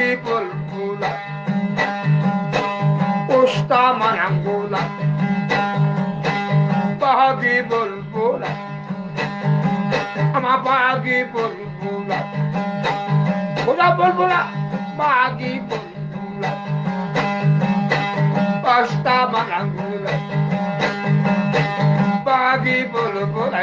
Bagi bulbula Usta manangula Bagi bulbula Ama bagi bulbula Uda bulbula Bagi bulbula Usta manangula Bagi bulbula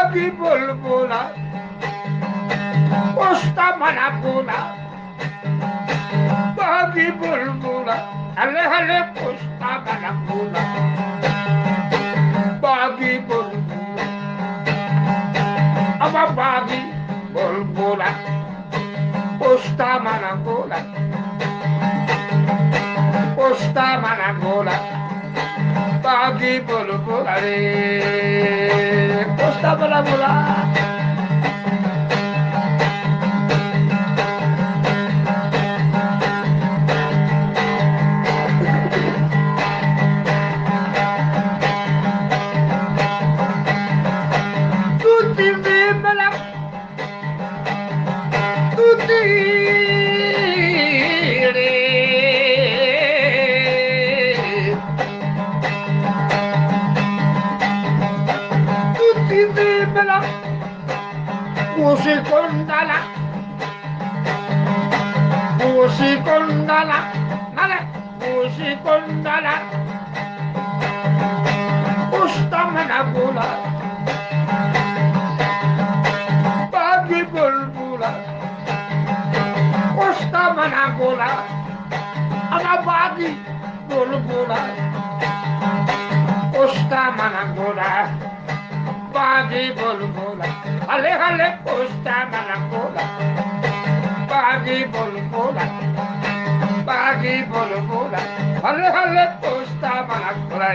Bagi bulbula Usta manakula Bagi bulbula Hale hale usta manakula Bagi bulbula Ama bagi bulbula Usta manakula Usta manakula Bagi bulbula Usta manakula Musikondala Musikondala Nale Musikondala Usta manakula Bagi bulbula Usta manakula Ama bagi bulbula Usta manakula Bagi bulbula Hale hale usta manakula Bagi bulbula Bagi bulbula Hale hale usta manakula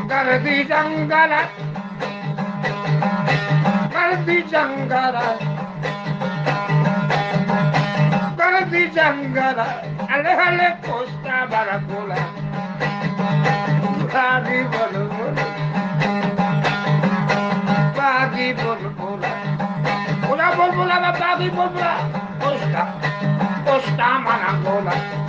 Gardi Jangala Gardi Jangala Gardi Jangala Ale ale costa baracula Bagi bulbula Bagi bulbula Una bulbula Bagi bulbula Costa Costa manangula